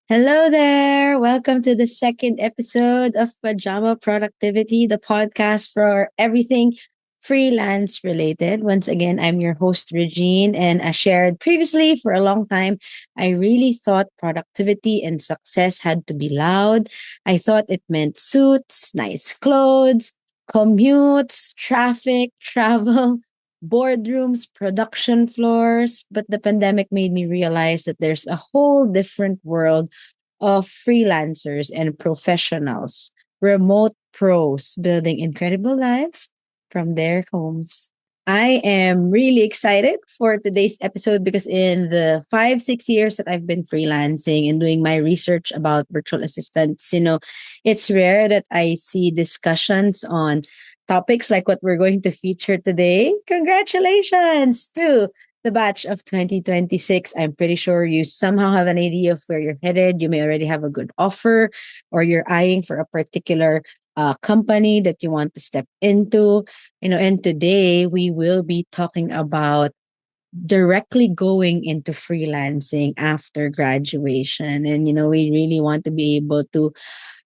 Hello there. Welcome to the second episode of Pajama Productivity, the podcast for everything freelance related. Once again, I'm your host, Regine, and as shared previously for a long time, I really thought productivity and success had to be loud. I thought it meant suits, nice clothes, commutes, traffic, travel, boardrooms, production floors. But the pandemic made me realize that there's a whole different world of freelancers and professionals, remote pros building incredible lives from their homes. I am really excited for today's episode because in the 5, 6 years that I've been freelancing and doing my research about virtual assistants, it's rare that I see discussions on topics like what we're going to feature today. Congratulations to the batch of 2026. I'm pretty sure you somehow have an idea of where you're headed. You may already have a good offer, or you're eyeing for a particular company that you want to step into. And today we will be talking about directly going into freelancing after graduation. And, we really want to be able to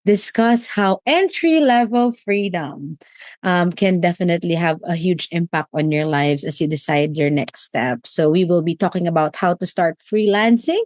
discuss how entry level freedom can definitely have a huge impact on your lives as you decide your next step. So, we will be talking about how to start freelancing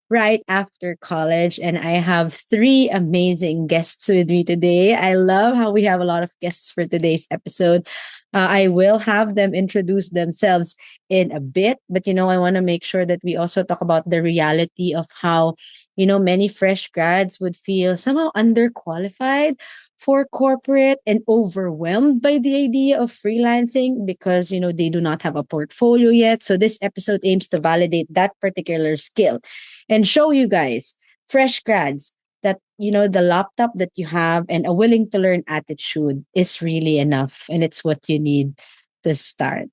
right after college. And I have three amazing guests with me today. I love how we have a lot of guests for today's episode. I will have them introduce themselves in a bit, but I want to make sure that we also talk about the reality of how many fresh grads would feel somehow underqualified for corporate and overwhelmed by the idea of freelancing because, they do not have a portfolio yet. So this episode aims to validate that particular skill and show you guys, fresh grads, that, the laptop that you have and a willing to learn attitude is really enough. And it's what you need to start.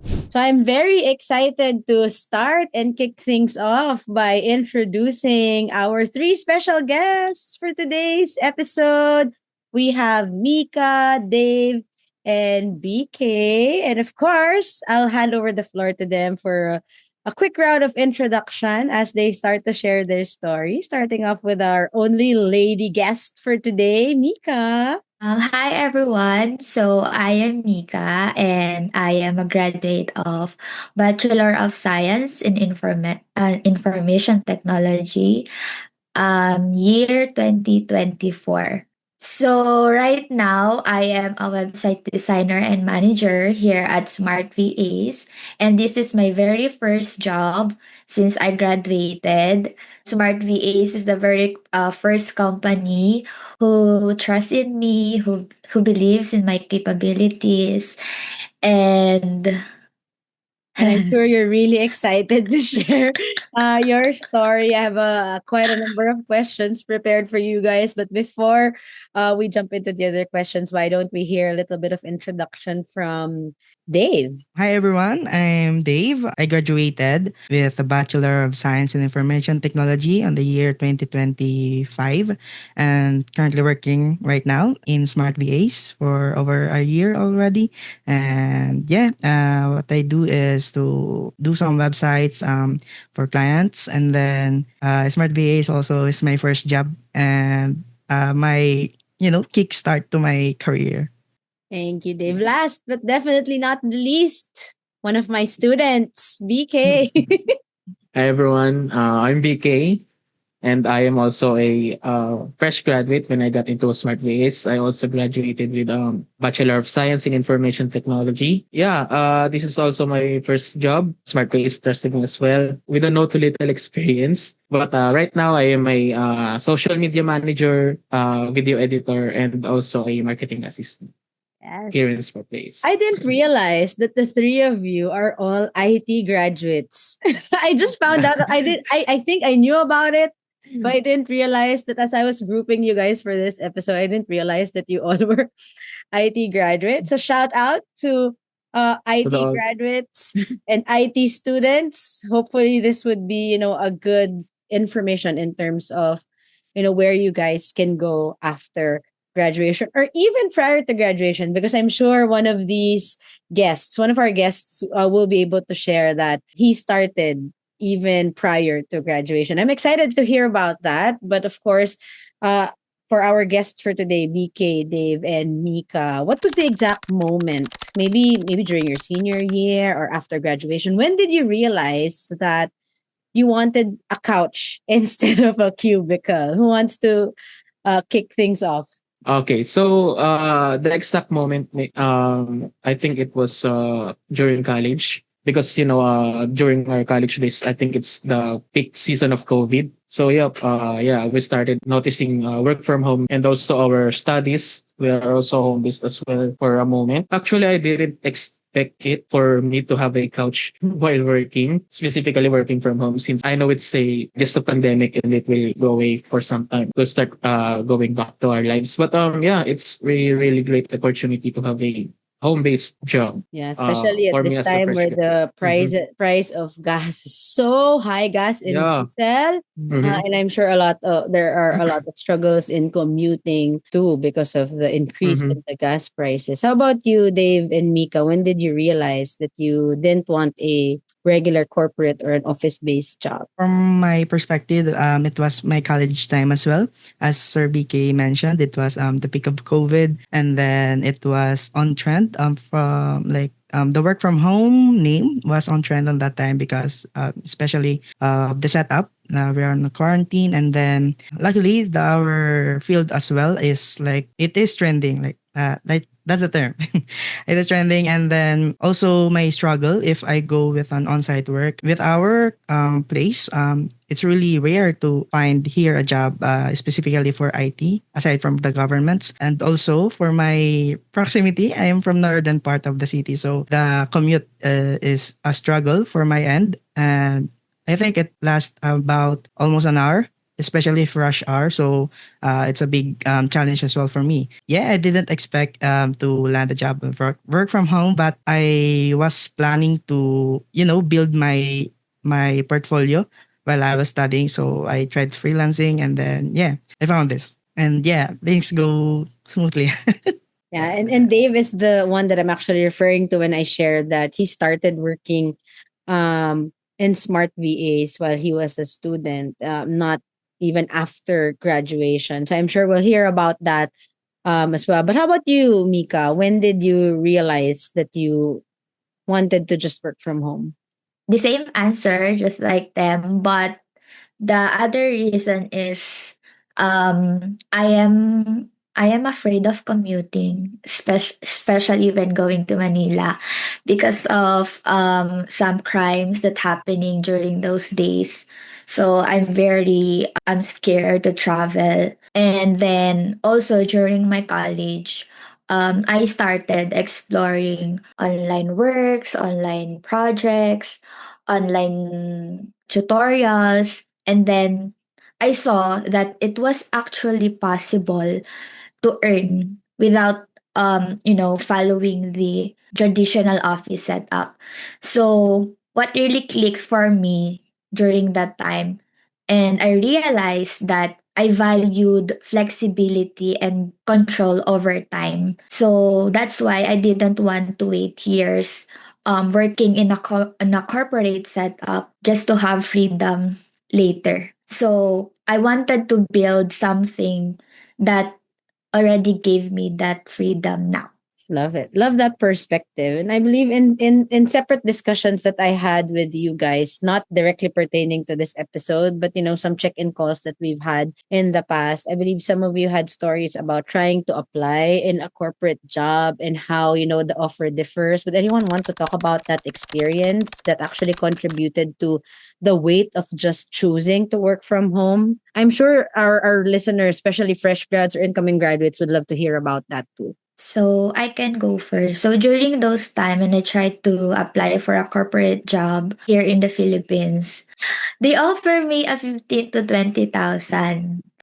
So I'm very excited to start and kick things off by introducing our three special guests for today's episode. We have Mika, Dave, and BK. And of course, I'll hand over the floor to them for a quick round of introduction as they start to share their story. Starting off with our only lady guest for today, Mika. Hi everyone. So I am Mika and I am a graduate of Bachelor of Science in Information Technology, year 2024. So right now I am a website designer and manager here at Smart VAs, and this is my very first job since I graduated. Smart VAs is the very first company who trusts in me, who believes in my capabilities, and And I'm sure you're really excited to share your story. I have quite a number of questions prepared for you guys. But before we jump into the other questions, why don't we hear a little bit of introduction from Dave? Hi everyone, I'm Dave. I graduated with a Bachelor of Science in Information Technology on the year 2025 and currently working right now in Smart VAs for over a year already. And what I do is to do some websites for clients, and then Smart VAs also is my first job and my kickstart to my career. Thank you, Dave. Last but definitely not the least, one of my students, BK. Hi everyone, I'm BK, and I am also a fresh graduate when I got into Smart VAs. I also graduated with Bachelor of Science in Information Technology. Yeah, this is also my first job. Smart VAs trusted me as well with a no to little experience. But right now, I am a social media manager, video editor, and also a marketing assistant Yes. here in Smart VAs. I didn't realize that the three of you are all IT graduates. I just found out. I think I knew about it, but I didn't realize that as I was grouping you guys for this episode, I didn't realize that you all were IT graduates. So shout out to So IT the graduates and IT students. Hopefully this would be, a good information in terms of, where you guys can go after graduation or even prior to graduation, because I'm sure one of our guests will be able to share that he started even prior to graduation. I'm excited to hear about that. But of course, uh, for our guests for today, BK, Dave, and Mika, what was the exact moment? Maybe during your senior year or after graduation. When did you realize that you wanted a couch instead of a cubicle? Who wants to kick things off? Okay, so the exact moment, I think it was during college because during our college days, I think it's the peak season of COVID. So yeah, we started noticing work from home and also our studies. We are also home based as well for a moment. Actually, I didn't expect it for me to have a couch while working, specifically working from home, since I know it's a just a pandemic and it will go away for some time. We'll start going back to our lives. But yeah, it's really really great opportunity to have a home based job. Yeah, especially at For this me as a time fresh where grad. the Mm-hmm. price of gas is so high, gas and Yeah. diesel. Mm-hmm. And I'm sure there are a lot of struggles in commuting too because of the increase Mm-hmm. in the gas prices. How about you, Dave and Mika? When did you realize that you didn't want a regular corporate or an office-based job? From my perspective, it was my college time as well. As Sir BK mentioned, it was the peak of COVID, and then it was on trend. From like the work from home name was on trend on that time because especially the setup. We are in a quarantine, and then luckily our field as well is like it is trending. Like that's the term. It is trending, and then also my struggle if I go with an on-site work with our place. It's really rare to find here a job specifically for IT aside from the governments, and also for my proximity. I am from northern part of the city, so the commute is a struggle for my end, and I think it lasts about almost an hour, especially for rush hour. So it's a big challenge as well for me. Yeah, I didn't expect to land a job and work from home, but I was planning to, build my portfolio while I was studying. So I tried freelancing, and then, yeah, I found this. And yeah, things go smoothly. Yeah, and Dave is the one that I'm actually referring to when I shared that he started working in Smart VAs while he was a student, not even after graduation. So I'm sure we'll hear about that as well. But how about you, Mika? When did you realize that you wanted to just work from home? The same answer, just like them, but the other reason is I am afraid of commuting, especially when going to Manila because of some crimes that happening during those days. So I'm scared to travel. And then also during my college, I started exploring online works, online projects, online tutorials, and then I saw that it was actually possible to earn without following the traditional office setup. So what really clicked for me during that time, and I realized that I valued flexibility and control over time. So that's why I didn't want to wait years working in in a corporate setup just to have freedom later. So I wanted to build something that already gave me that freedom now. Love it. Love that perspective. And I believe in separate discussions that I had with you guys, not directly pertaining to this episode, but some check-in calls that we've had in the past. I believe some of you had stories about trying to apply in a corporate job and how, the offer differs. Would anyone want to talk about that experience that actually contributed to the weight of just choosing to work from home? I'm sure our listeners, especially fresh grads or incoming graduates, would love to hear about that too. So I can go first. So during those time when I tried to apply for a corporate job here in the Philippines, they offer me a 15 to 20,000,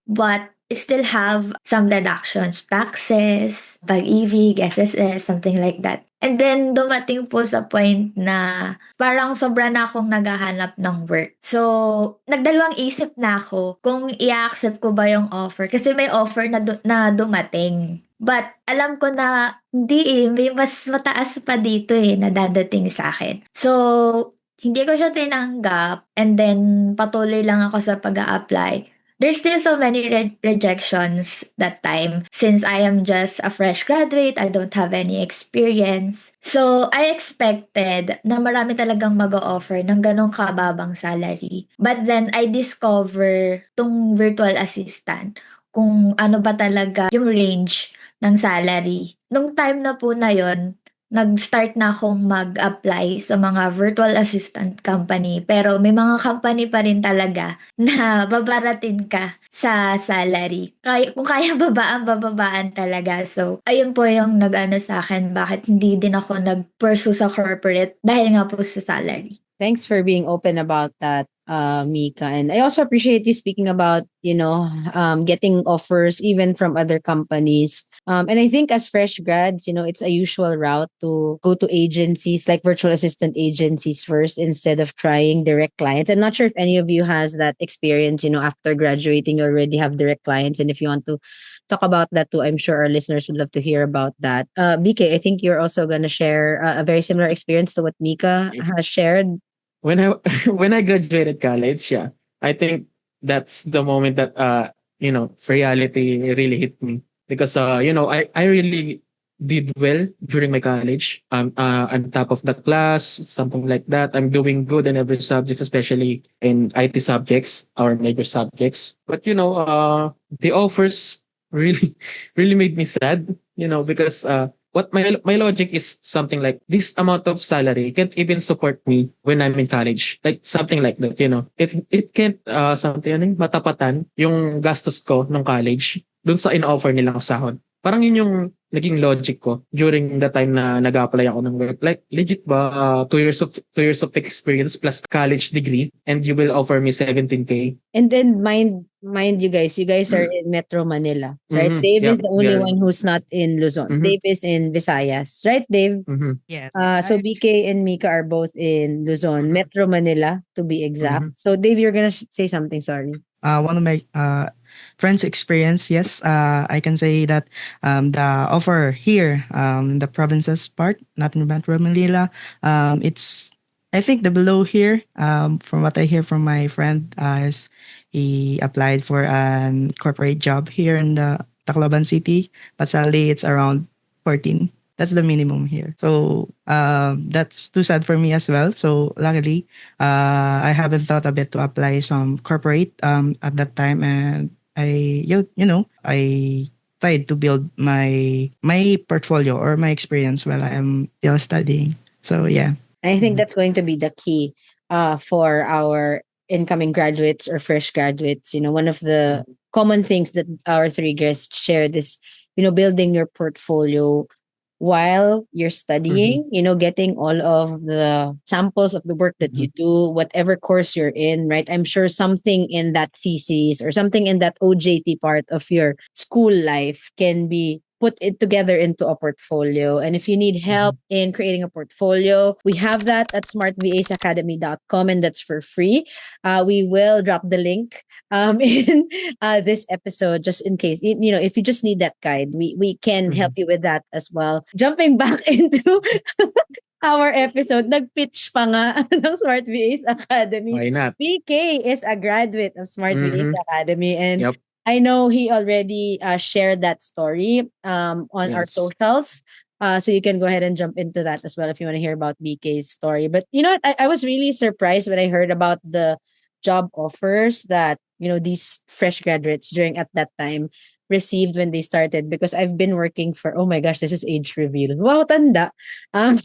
but I still have some deductions, taxes, pag-ibig, SSS, something like that. And then dumating po sa point na parang sobra na akong naghahanap ng work. So, nagdalawang isip na ako kung i-accept ko ba yung offer kasi may offer na dumating. But alam ko na hindi eh, may mas mataas pa dito eh na dadating sa akin. So, hindi ko siya tinanggap and then patuloy lang ako sa pag-a-apply. There's still so many rejections that time since I am just a fresh graduate, I don't have any experience. So, I expected na marami talagang mag-o-offer ng ganong kababang salary. But then, I discover tong virtual assistant kung ano ba talaga yung range ng salary. Nung time na po na yon, nag-start na akong mag-apply sa mga virtual assistant company. Pero may mga company pa rin talaga na babaratin ka sa salary. Kung kaya babaan, bababaan talaga. So, ayun po yung nag-ano sa akin, bakit hindi din ako nag-pursue sa corporate dahil nga po sa salary. Thanks for being open about that, Mika. And I also appreciate you speaking about, getting offers even from other companies. And I think as fresh grads, it's a usual route to go to agencies like virtual assistant agencies first instead of trying direct clients. I'm not sure if any of you has that experience, after graduating, you already have direct clients. And if you want to talk about that too, I'm sure our listeners would love to hear about that. BK, I think you're also going to share a very similar experience to what Mika has shared. When I when I graduated college, yeah, I think that's the moment that reality really hit me because I really did well during my college. I'm top of the class, something like that. I'm doing good in every subject, especially in IT subjects, our major subjects. But the offers really really made me sad. Because what my logic is something like this amount of salary can't even support me when I'm in college. Like something like that, It can't something ano, matapatan yung gastos ko ng college dun sa in-offer nilang sahod. Parang yun yung naging logic ko during the time na nag-apply ako ng work. Like legit ba 2 years of experience plus college degree and you will offer me 17K? And then mind you guys are in Metro Manila, right? Dave is Yep, the we only are. one who's not in Luzon. Mhm, Dave is in Visayas, right, Dave? mhm, Yes. So I BK and Mika are both in Luzon, mhm, Metro Manila to be exact. mhm, So Dave, you're gonna say something. Sorry. one of my friends' experience, yes, I can say that the offer here, in the provinces part, not in Metro Manila, it's I think the below here, from what I hear from my friend, is he applied for an corporate job here in the Tacloban city, but sadly it's around 14. That's the minimum here. So that's too sad for me as well. So luckily, I haven't thought a bit to apply some corporate at that time, and I tried to build my portfolio or my experience while I am still studying. So yeah. I think mhm, that's going to be the key for our incoming graduates or fresh graduates. One of the mhm, common things that our three guests shared is, building your portfolio while you're mhm, studying, getting all of the samples of the work that you mhm, do, whatever course you're in, right? I'm sure something in that thesis or something in that OJT part of your school life can be put it together into a portfolio. And if you need help mhm. in creating a portfolio, we have that at smartvasacademy.com, and that's for free. We will drop the link in this episode just in case, if you just need that guide, we can help Mhm. you with that as well. Jumping back into our episode, nag-pitch pa nga ng Smart VAs Academy. Why not? BK is a graduate of Smart VAs Mhm. Academy, and Yep. I know he already shared that story on our Yes. socials. So you can go ahead and jump into that as well if you want to hear about BK's story. But you know what? I was really surprised when I heard about the job offers that, these fresh graduates during at that time received when they started, because I've been working for, oh my gosh, this is age reveal. Wow, tanda. Um,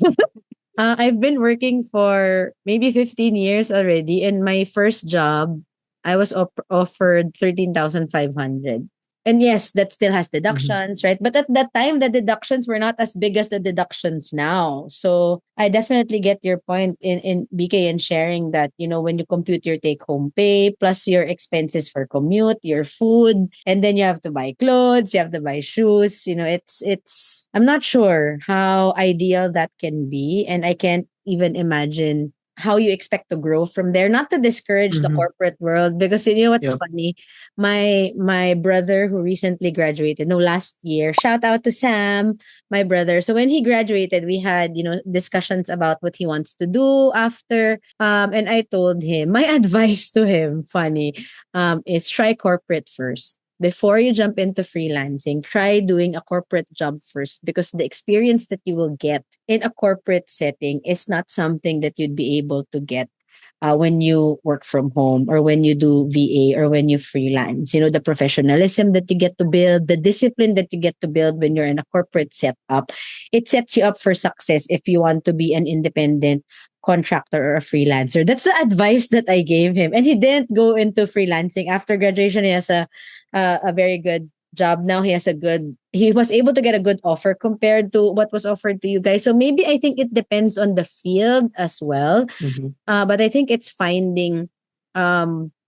I've been working for maybe 15 years already. And my first job, I was offered 13,500. And yes, that still has Mhm, deductions, right? But at that time, the deductions were not as big as the deductions now. So I definitely get your point in BK and sharing that, when you compute your take home pay plus your expenses for commute, your food, and then you have to buy clothes, you have to buy shoes, I'm not sure how ideal that can be. And I can't even imagine how you expect to grow from there, not to discourage the Mhm. corporate world, because you know what's Yeah. funny, my brother who recently graduated, no, last year, shout out to Sam, my brother. So when he graduated, we had, discussions about what he wants to do after, and I told him my advice to him, funny, is try corporate first. Before you jump into freelancing, try doing a corporate job first, because the experience that you will get in a corporate setting is not something that you'd be able to get when you work from home, or when you do VA, or when you freelance. The professionalism that you get to build, the discipline that you get to build when you're in a corporate setup, it sets you up for success if you want to be an independent contractor or a freelancer. That's the advice that I gave him. And he didn't go into freelancing. After graduation, he has a very good job now. He was able to get a good offer compared to what was offered to you guys. So maybe I think it depends on the field as well, Mhm. but I think it's finding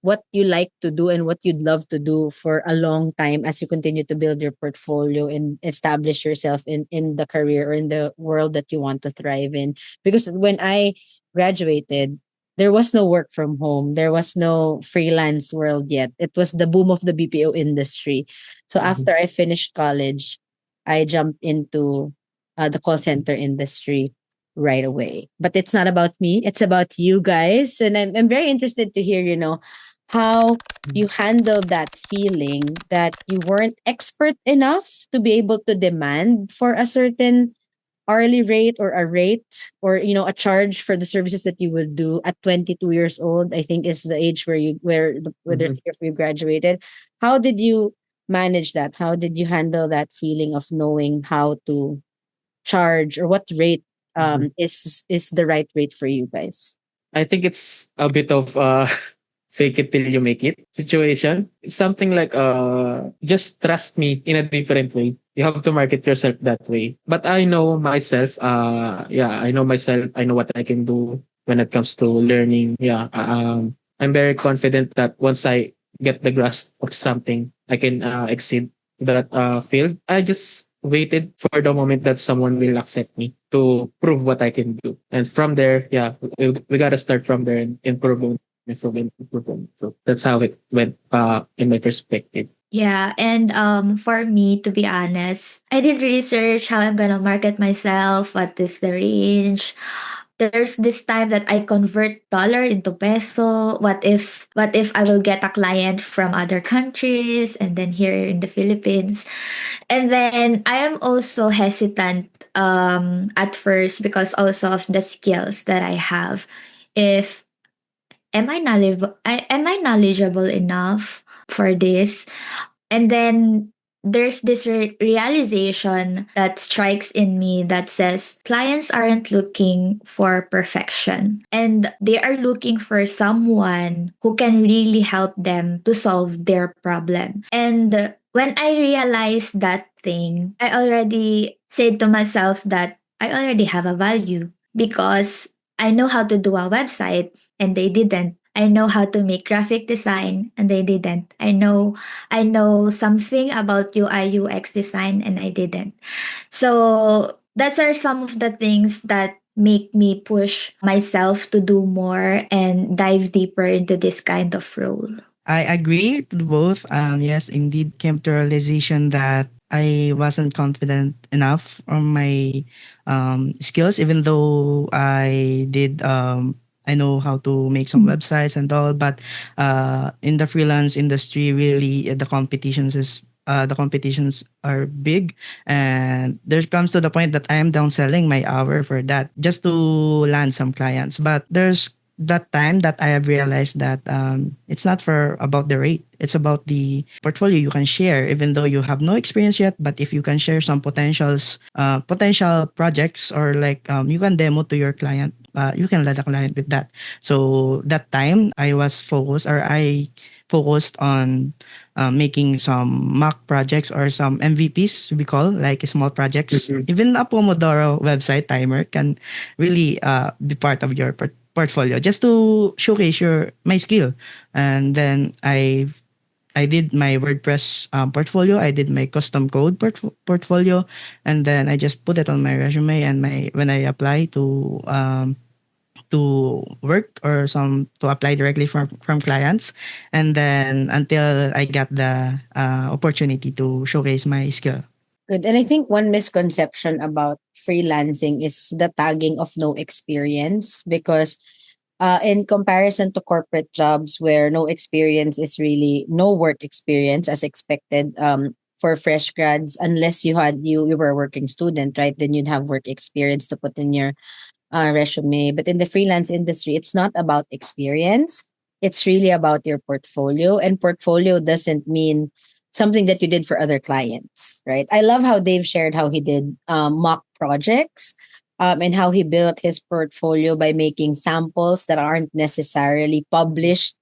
what you like to do and what you'd love to do for a long time as you continue to build your portfolio and establish yourself in the career or in the world that you want to thrive in. Because when I graduated, there was no work from home. There was no freelance world yet. It was the boom of the BPO industry. So Mhm. after I finished college, I jumped into the call center industry right away. But it's not about me, it's about you guys. And I'm very interested to hear, how you handle that feeling that you weren't expert enough to be able to demand for a certain hourly rate, or a rate, or a charge for the services that you would do at 22 years old. I think is the age where the Mhm. if you graduated. How did you manage that? How did you handle that feeling of knowing how to charge, or what rate Mhm. is the right rate for you guys? I think it's a bit of fake it till you make it situation. It's something like just trust me in a different way. You have to market yourself that way. But I know myself, I know myself, I know what I can do when it comes to learning. Yeah. I'm very confident that once I get the grasp of something, I can exceed that field. I just waited for the moment that someone will accept me to prove what I can do. And from there, yeah, we gotta start from there and improve. So that's how it went in my perspective. Yeah, and for me, to be honest, I did research how I'm gonna market myself, what is the range. There's this time that I convert dollar into peso. What if I will get a client from other countries and then here in the Philippines? And then I am also hesitant at first because also of the skills that I have. If am I knowledgeable enough for this? And then there's this realization that strikes in me that says clients aren't looking for perfection, and they are looking for someone who can really help them to solve their problem. And when I realized that thing, I already said to myself that I already have a value because I know how to do a website and they didn't. I know how to make graphic design and they didn't. I know something about UI UX design and I didn't. So that's are some of the things that make me push myself to do more and dive deeper into this kind of role. I agree to both. Yes, indeed, came to realization that I wasn't confident enough on my skills, even though I know how to make some websites and all. But in the freelance industry, really, the competitions are big, and there comes to the point that I am downselling my hour for that just to land some clients. But there's that time that I have realized that it's not for about the rate. It's about the portfolio you can share, even though you have no experience yet. But if you can share some potential projects, or like you can demo to your client, you can let a client with that. So that time I focused on making some mock projects or some MVPs, we call like small projects. Mhm. Even a Pomodoro website timer can really be part of your portfolio, just to showcase your my skill. And then I did my WordPress portfolio. I did my custom code portfolio, and then I just put it on my resume. And my when I apply to work or some to apply directly from clients, and then until I got the opportunity to showcase my skill. Good. And I think one misconception about freelancing is the tagging of no experience, because in comparison to corporate jobs where no experience is really no work experience as expected, for fresh grads, unless you were a working student, right? Then you'd have work experience to put in your resume. But in the freelance industry, it's not about experience. It's really about your portfolio. And portfolio doesn't mean something that you did for other clients, right? I love how Dave shared how he did mock projects, and how he built his portfolio by making samples that aren't necessarily published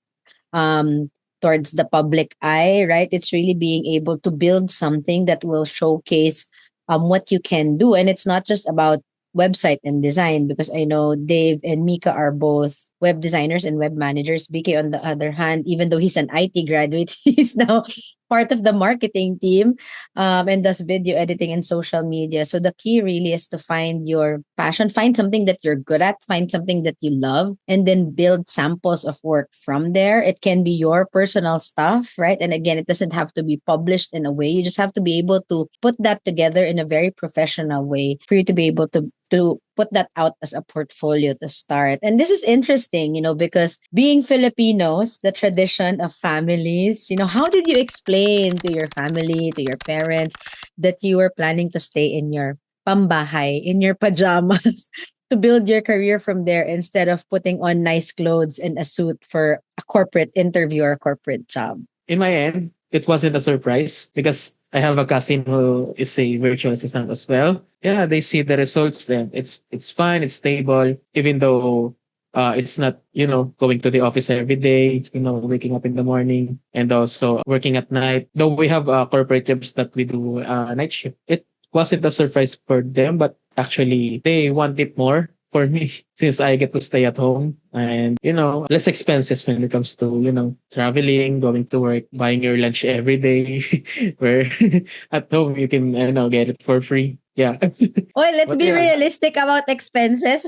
um, towards the public eye, right? It's really being able to build something that will showcase what you can do. And it's not just about website and design, because I know Dave and Mika are both web designers and web managers. BK, on the other hand, even though he's an IT graduate, he's now part of the marketing team, and does video editing and social media. So the key really is to find your passion, find something that you're good at, find something that you love, and then build samples of work from there. It can be your personal stuff, right? And again, it doesn't have to be published in a way. You just have to be able to put that together in a very professional way for you to be able to put that out as a portfolio to start. And this is interesting, because being Filipinos, the tradition of families, how did you explain to your family, to your parents, that you were planning to stay in your pambahay, in your pajamas, to build your career from there instead of putting on nice clothes and a suit for a corporate interview or a corporate job? In my end, it wasn't a surprise because I have a cousin who is a virtual assistant as well. Yeah, they see the results. Then it's fine, it's stable, even though it's not going to the office every day. Waking up in the morning and also working at night. Though we have corporate jobs that we do night shift. It wasn't a surprise for them, but actually they want it more for me since I get to stay at home and less expenses when it comes to traveling, going to work, buying your lunch every day. Where at home you can get it for free. Yeah. Oh, let's But be yeah. realistic about expenses.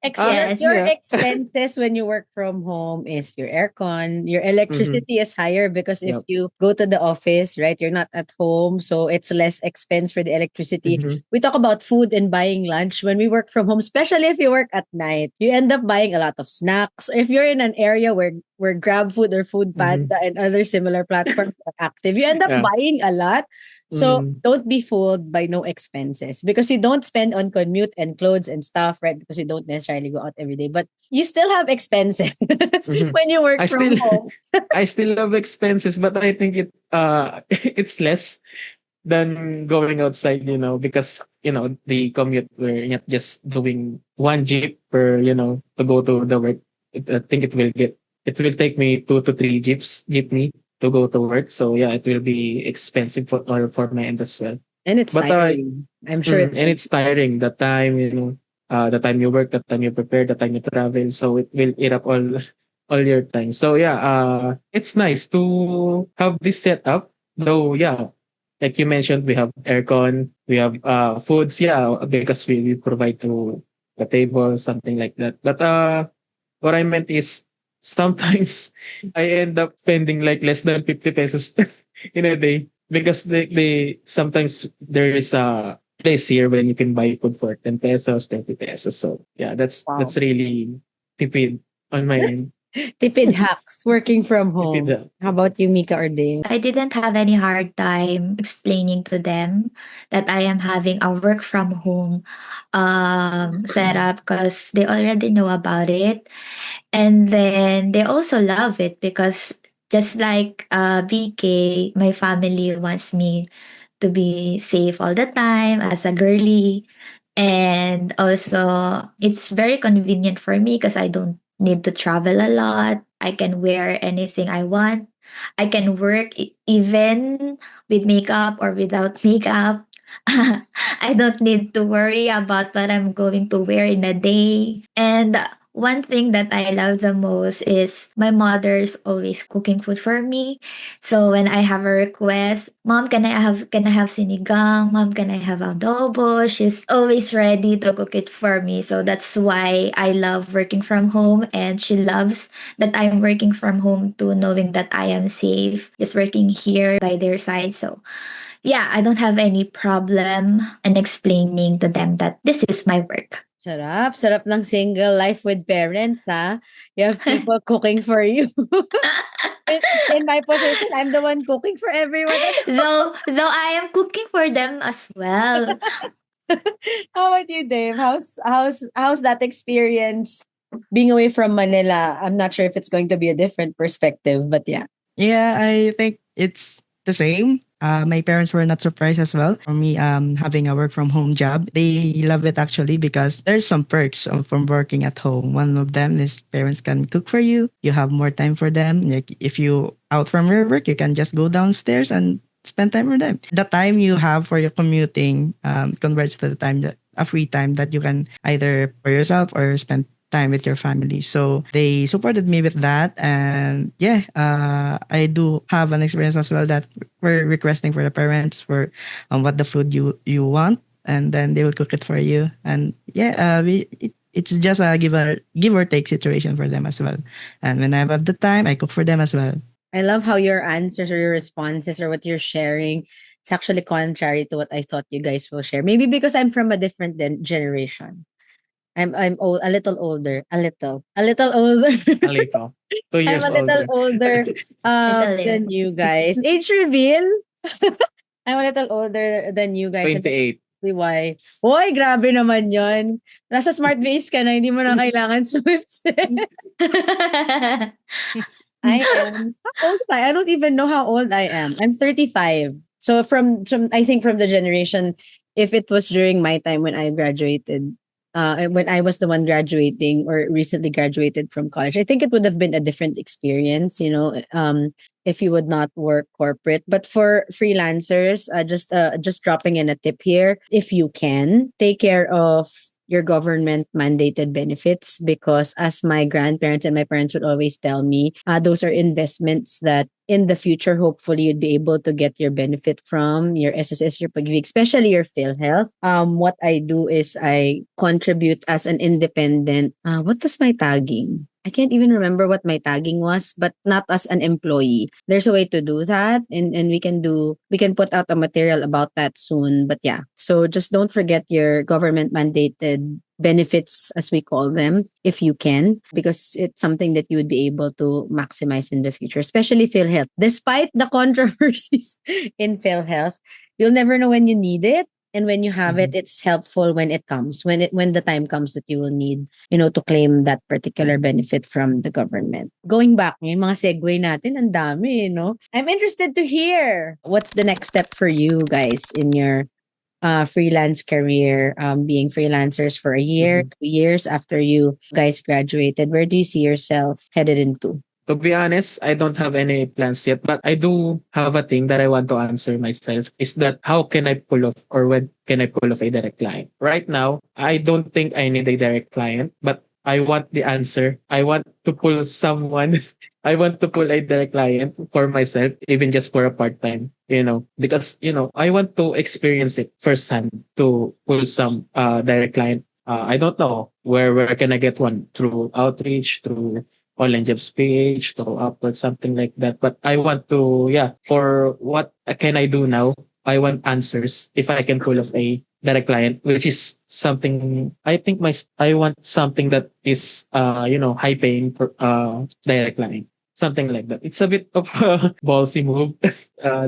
Yes. Your Yeah. expenses when you work from home is your aircon, your Mm-hmm. electricity is higher because if Yep. you go to the office, right, you're not at home, so it's less expense for the electricity. Mm-hmm. We talk about food and buying lunch when we work from home, especially if you work at night. You end up buying a lot of snacks. If you're in an area where Grab Food or Food Mm-hmm. Panda and other similar platforms are active, you end up Yeah. buying a lot. So Mm-hmm. don't be fooled by no expenses, because you don't spend on commute and clothes and stuff, right? Because you don't necessarily go out every day, but you still have expenses Mm-hmm. when you work I from still home. I still have expenses, but I think it's less than going outside, because the commute, we're not just doing one jeep per, to go to the work. I think it will take me 2 to 3 jeepney to go to work. So yeah, it will be expensive for my end as well. And it's But tiring. I'm sure it and will. it's tiring. The time you work, the time you prepare, the time you travel. So it will eat up all your time. So yeah, it's nice to have this setup. Though yeah, like you mentioned, we have aircon, we have foods. Yeah, because we provide to the table, something like that. But what I meant is sometimes I end up spending like less than 50 pesos in a day because they sometimes there is a place here when you can buy food for 10 pesos, 20 pesos. So yeah, that's Wow. really tipid on my end. Tipid hacks working from Tipid. home. How about you, Mika or Dave? I didn't have any hard time explaining to them that I am having a work from home setup because they already know about it. And then they also love it because just like BK, my family wants me to be safe all the time as a girly. And also, it's very convenient for me because I don't need to travel a lot. I can wear anything I want. I can work even with makeup or without makeup. I don't need to worry about what I'm going to wear in a day. And one thing that I love the most is my mother's always cooking food for me. So when I have a request, Mom, can I have sinigang? Mom, can I have adobo? She's always ready to cook it for me. So that's why I love working from home, and she loves that I'm working from home too, knowing that I am safe just working here by their side. So yeah, I don't have any problem in explaining to them that this is my work. Sarap. Sarap ng single life with parents, ha? You have people cooking for you. In my position, I'm the one cooking for everyone. though I am cooking for them as well. How about you, Dave? How's that experience being away from Manila? I'm not sure if it's going to be a different perspective, but yeah. Yeah, I think it's the same. My parents were not surprised as well for me having a work from home job. They love it actually because there's some perks from working at home. One of them is parents can cook for you. You have more time for them. Like if you out from your work, you can just go downstairs and spend time with them. The time you have for your commuting converts to the time that a free time that you can either for yourself or spend time with your family. So they supported me with that. And yeah, I do have an experience as well that we're requesting for the parents for what the food you want. And then they will cook it for you. And yeah, it's just a give or take situation for them as well. And when I have the time, I cook for them as well. I love how your answers or your responses or what you're sharing is actually contrary to what I thought you guys will share. Maybe because I'm from a different generation. I'm old, a little older, a little older. A little. two I'm years a little older. older Little than little. you guys. Age reveal. I'm a little older than you guys, and that's 28. probably why. Hoy, grabe naman yon. Nasa smart base ka na, hindi mo na kailangan swimsuit. I am. How old am I? I don't even know how old I am. I'm 35. So from I think from the generation, if it was during my time when I graduated, when I was the one graduating or recently graduated from college, I think it would have been a different experience. If you would not work corporate, but for freelancers, just dropping in a tip here, if you can take care of your government mandated benefits, because as my grandparents and my parents would always tell me, those are investments that in the future hopefully you'd be able to get your benefit from your SSS, your pag especially your PhilHealth. What I do is I contribute as an independent. What was my tagging? I can't even remember what my tagging was, but not as an employee. There's a way to do that, and we can put out a material about that soon. But yeah, so just don't forget your government mandated benefits, as we call them, if you can, because it's something that you would be able to maximize in the future, especially PhilHealth. Despite the controversies in PhilHealth, you'll never know when you need it. And when you have it, Mhm. it's helpful when it comes, when the time comes that you will need, to claim that particular benefit from the government. Going back, yung mga segue natin, ang dami, no? I'm interested to hear what's the next step for you guys in your freelance career, being freelancers for a year, Mhm. 2 years after you guys graduated. Where do you see yourself headed into? To be honest, I don't have any plans yet, but I do have a thing that I want to answer myself is that how can I pull off or when can I pull off a direct client? Right now, I don't think I need a direct client, but I want the answer. I want to pull someone. I want to pull a direct client for myself, even just for a part time, because, I want to experience it firsthand to pull some direct client. I don't know where can I get one through outreach, through online jobs page, through Upwork, something like that. But I want to, yeah, for what can I do now? I want answers if I can pull off a direct client, which is something I think I want something that is high paying for direct client. Something like that. It's a bit of a ballsy move,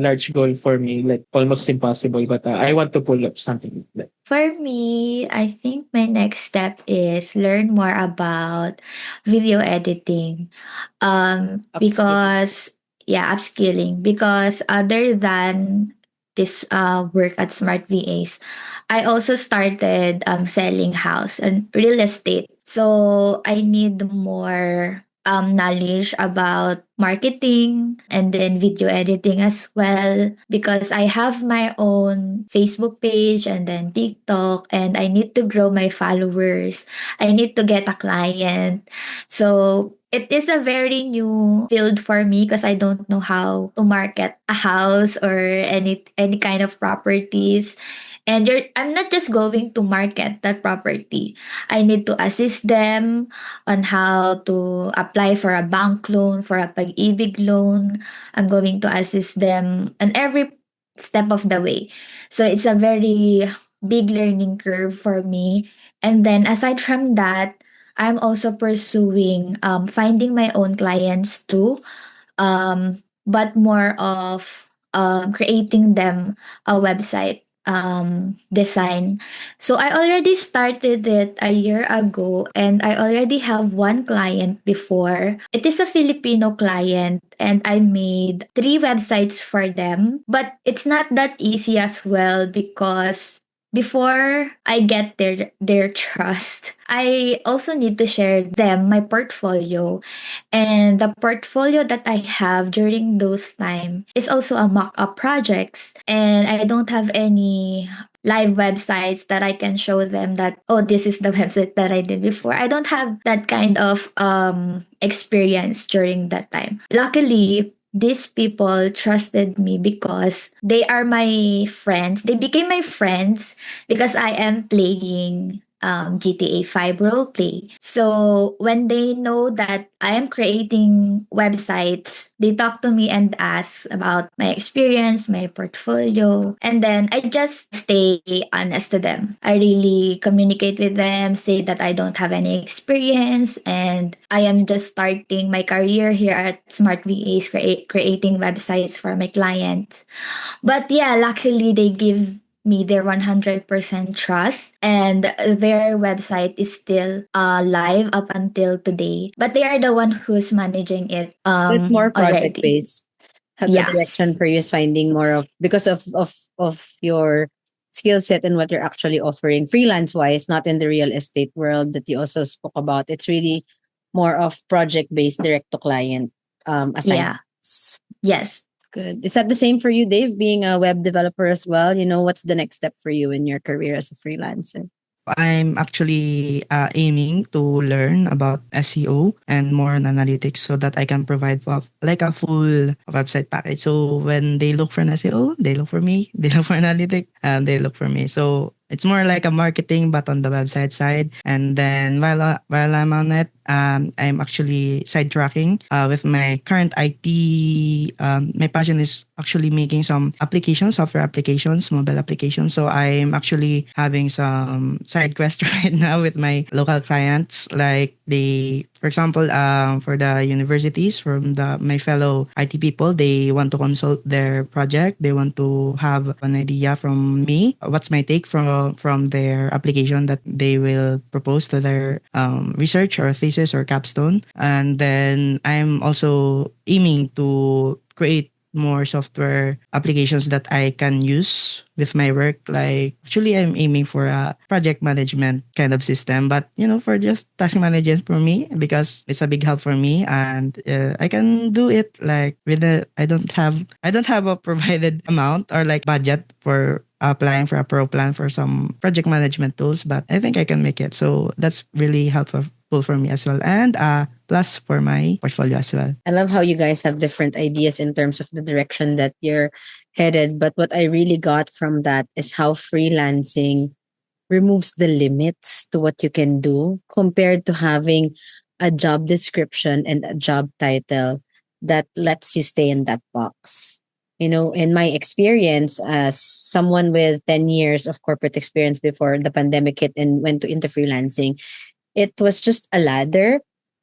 large goal for me, like almost impossible. But I want to pull up something like that. For me, I think my next step is learn more about video editing. Upskilling. Because yeah, upskilling. Because other than this work at Smart VAs, I also started selling house and real estate. So I need more knowledge about marketing and then video editing as well, because I have my own Facebook page and then TikTok, and I need to grow my followers. I need to get a client. So it is a very new field for me because I don't know how to market a house or any kind of properties. And I'm not just going to market that property. I need to assist them on how to apply for a bank loan, for a pag-ibig loan. I'm going to assist them on every step of the way. So it's a very big learning curve for me. And then aside from that, I'm also pursuing finding my own clients too, but more of creating them a website design. So I already started it a year ago, and I already have one client before. It is a Filipino client, and I made three websites for them, but it's not that easy as well because before I get their trust, I also need to share them my portfolio. And the portfolio that I have during those time is also a mock-up projects. And I don't have any live websites that I can show them that, oh, this is the website that I did before. I don't have that kind of experience during that time. Luckily, these people trusted me because they are my friends. They became my friends because I am playing GTA 5 role play. So when they know that I am creating websites, they talk to me and ask about my experience, my portfolio, and then I just stay honest to them. I really communicate with them, say that I don't have any experience and I am just starting my career here at Smart VAs, creating websites for my clients. But yeah, luckily they give me their 100% trust, and their website is still live up until today, but they are the one who's managing it It's more project already. based. Have the Yeah. direction for you is finding more of because of your skill set and what you're actually offering freelance wise, not in the real estate world that you also spoke about. It's really more of project based, direct to client Yeah. assignments. Yes. Good. Is that the same for you, Dave? Being a web developer as well, what's the next step for you in your career as a freelancer? I'm actually aiming to learn about SEO and more on analytics so that I can provide like a full website package. So when they look for an SEO, they look for me. They look for analytics, they look for me. So it's more like a marketing, but on the website side. And then while I'm on it, I'm actually sidetracking with my current IT. My passion is actually making some applications, software applications, mobile applications. So I'm actually having some side quest right now with my local clients. Like for example, for the universities, from my fellow IT people, they want to consult their project. They want to have an idea from me. What's my take from their application that they will propose to their research or thesis or capstone. And then I'm also aiming to create more software applications that I can use with my work. Like actually I'm aiming for a project management kind of system, but for just task management for me because it's a big help for me and I can do it like I don't have a provided amount or like budget for applying for a pro plan for some project management tools, but I think I can make it. So that's really helpful for me as well. And plus for my portfolio as well. I love how you guys have different ideas in terms of the direction that you're headed. But what I really got from that is how freelancing removes the limits to what you can do compared to having a job description and a job title that lets you stay in that box. In my experience as someone with 10 years of corporate experience before the pandemic hit and went into freelancing, it was just a ladder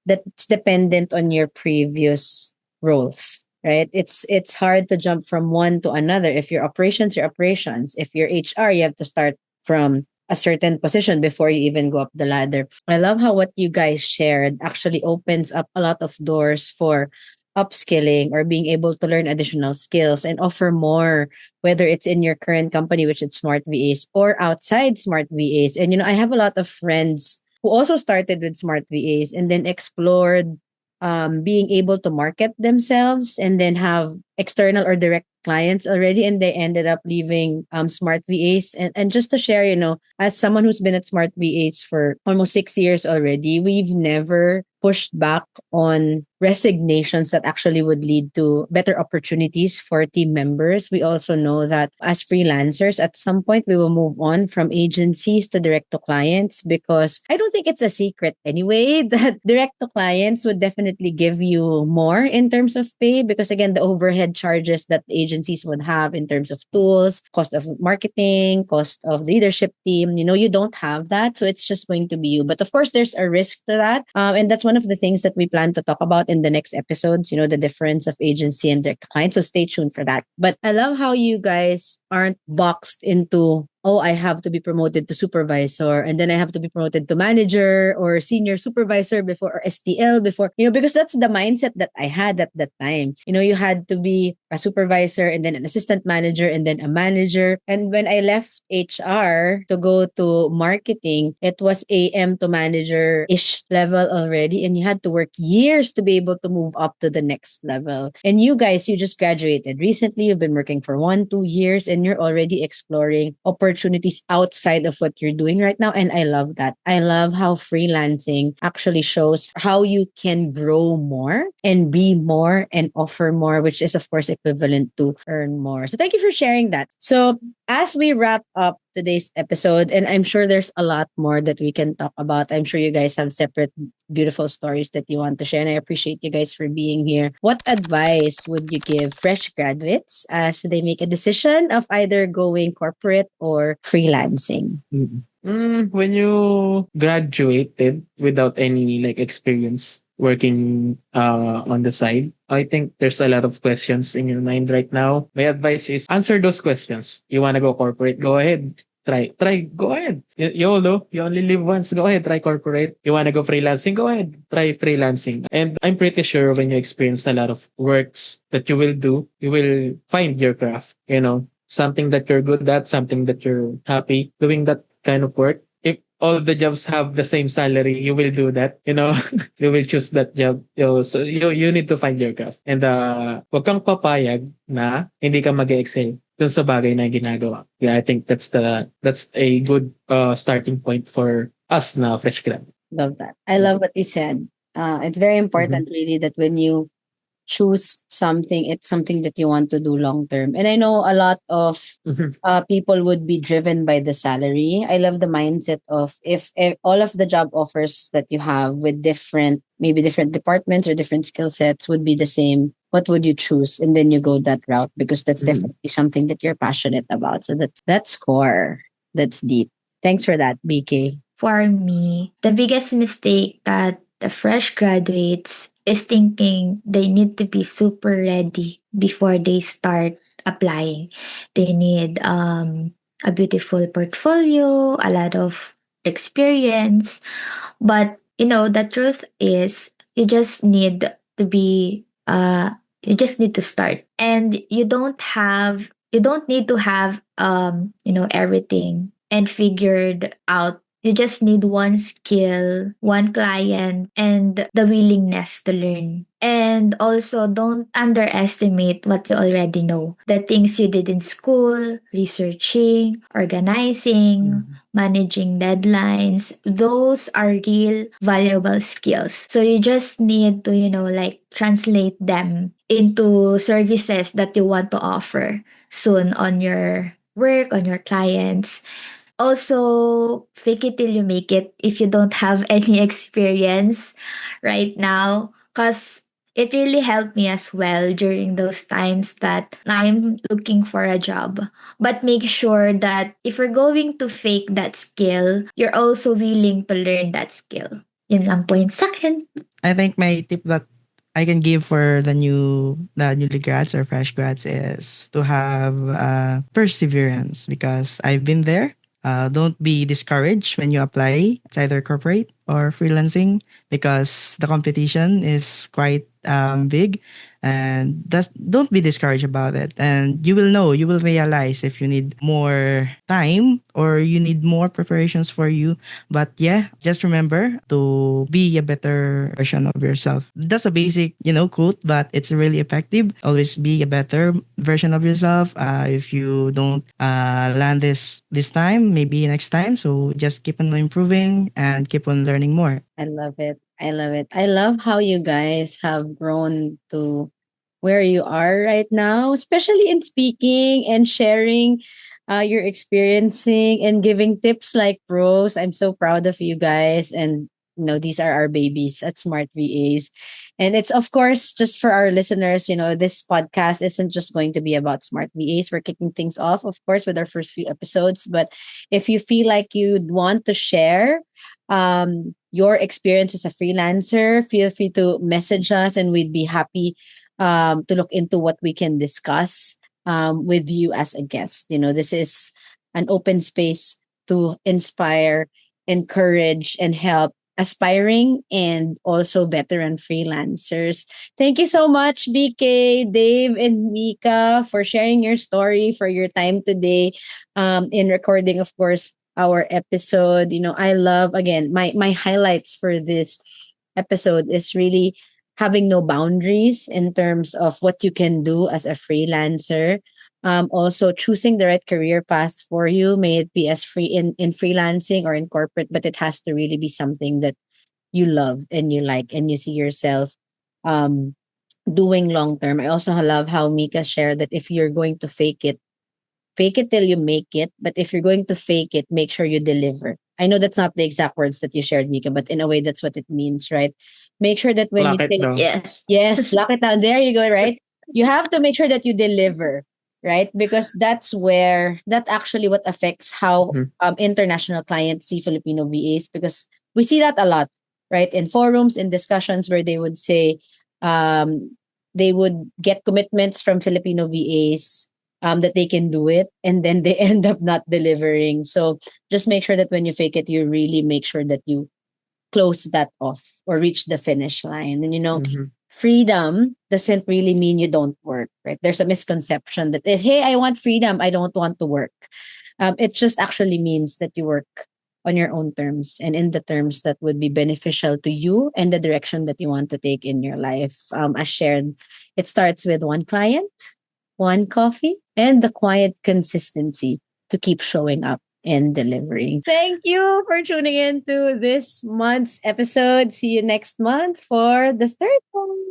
that's dependent on your previous roles, right? It's hard to jump from one to another. If you're operations, you're operations. If you're HR, you have to start from a certain position before you even go up the ladder. I love how what you guys shared actually opens up a lot of doors for upskilling or being able to learn additional skills and offer more, whether it's in your current company, which is Smart VAs, or outside Smart VAs. And I have a lot of friends who also started with Smart VAs and then explored being able to market themselves and then have external or direct clients already, and they ended up leaving Smart VAs. And just to share, as someone who's been at Smart VAs for almost 6 years already, we've never pushed back on resignations that actually would lead to better opportunities for team members. We also know that as freelancers, at some point we will move on from agencies to direct to clients, because I don't think it's a secret anyway that direct to clients would definitely give you more in terms of pay, because again, the overhead charges that agencies would have in terms of tools, cost of marketing, cost of leadership team, you don't have that. So it's just going to be you. But of course, there's a risk to that. And that's one of the things that we plan to talk about in the next episodes, the difference of agency and direct client. So stay tuned for that. But I love how you guys aren't boxed into, oh, I have to be promoted to supervisor and then I have to be promoted to manager or senior supervisor before, or STL before, because that's the mindset that I had at that time. You had to be a supervisor and then an assistant manager and then a manager. And when I left HR to go to marketing, it was AM to manager ish level already. And you had to work years to be able to move up to the next level. And you guys, you just graduated recently. You've been working for 1-2 years and you're already exploring opportunities outside of what you're doing right now. And I love that. I love how freelancing actually shows how you can grow more and be more and offer more, which is, of course, equivalent to earn more. So thank you for sharing that. So as we wrap up today's episode, and I'm sure there's a lot more that we can talk about. I'm sure you guys have separate beautiful stories that you want to share, and I appreciate you guys for being here. What advice would you give fresh graduates as they make a decision of either going corporate or freelancing? When you graduated without any like experience working on the side, I think there's a lot of questions in your mind right now. My advice is answer those questions. You want to go corporate? Go ahead. Try, go ahead. YOLO, you only live once. Go ahead, try corporate. You want to go freelancing? Go ahead, try freelancing. And I'm pretty sure when you experience a lot of works that you will do, you will find your craft, something that you're good at, something that you're happy doing that kind of work. If all the jobs have the same salary, you will do that, you will choose that job. So you need to find your craft. And wag kang papayag na hindi ka mag-excel dun sa bagay na ginagawa. Yeah, I think that's a good starting point for us na fresh grad. Love that. I love what you said. It's very Mhm. important, really, that when you choose something, it's something that you want to do long term. And I know a lot of Mhm. people would be driven by the salary. I love the mindset of, if all of the job offers that you have with maybe different departments or different skill sets would be the same, what would you choose? And then you go that route because that's Mhm. definitely something that you're passionate about. So that's core. That's deep. Thanks for that, BK. For me, the biggest mistake that the fresh graduates is thinking they need to be super ready before they start applying. They need a beautiful portfolio, a lot of experience. But the truth is you just need to start. And you don't need to have everything and figured out. You just need one skill, one client, and the willingness to learn. And also, don't underestimate what you already know. The things you did in school, researching, organizing, Mhm. managing deadlines, those are real valuable skills. So you just need to, like translate them into services that you want to offer soon on your work, on your clients. Also, fake it till you make it if you don't have any experience right now. Because it really helped me as well during those times that I'm looking for a job. But make sure that if you're going to fake that skill, you're also willing to learn that skill. Yun lang po yung sa akin. I think my tip that I can give for the newly grads or fresh grads is to have perseverance, because I've been there. Don't be discouraged when you apply. It's either corporate or freelancing, because the competition is quite big, and that's, don't be discouraged about it. And you will know, you will realize if you need more time or you need more preparations for you. But yeah, just remember to be a better version of yourself. That's a basic, quote, but it's really effective. Always be a better version of yourself. If you don't land this time, maybe next time. So just keep on improving and keep on learning more. I love it. I love it. I love how you guys have grown to where you are right now, especially in speaking and sharing your experiencing and giving tips like pros. I'm so proud of you guys. And these are our babies at Smart VAs. And it's, of course, just for our listeners, this podcast isn't just going to be about Smart VAs. We're kicking things off, of course, with our first few episodes. But if you feel like you'd want to share your experience as a freelancer, feel free to message us and we'd be happy to look into what we can discuss with you as a guest. This is an open space to inspire, encourage, and help aspiring and also veteran freelancers. Thank you so much, BK, Dave, and Mika, for sharing your story, for your time today in recording, of course, our episode. I love, again, my highlights for this episode is really having no boundaries in terms of what you can do as a freelancer. Also choosing the right career path for you, may it be as free in freelancing or in corporate, but it has to really be something that you love and you like and you see yourself um, doing long term. I also love how Mika shared that if you're going to fake it till you make it. But if you're going to fake it, make sure you deliver. I know that's not the exact words that you shared, Mika, but in a way, that's what it means, right? Make sure that when you Lock it fake, down. Yes. yes, lock it down. There you go, right? You have to make sure that you deliver, right? Because that actually what affects how Mhm. international clients see Filipino VAs, because we see that a lot, right? In forums, in discussions where they would say, um, they would get commitments from Filipino VAs that they can do it, and then they end up not delivering. So just make sure that when you fake it, you really make sure that you close that off or reach the finish line. And Mhm. freedom doesn't really mean you don't work, right? There's a misconception that if, hey, I want freedom, I don't want to work. It just actually means that you work on your own terms and in the terms that would be beneficial to you and the direction that you want to take in your life. As shared, it starts with one client, one coffee, and the quiet consistency to keep showing up and delivering. Thank you for tuning in to this month's episode. See you next month for the third one.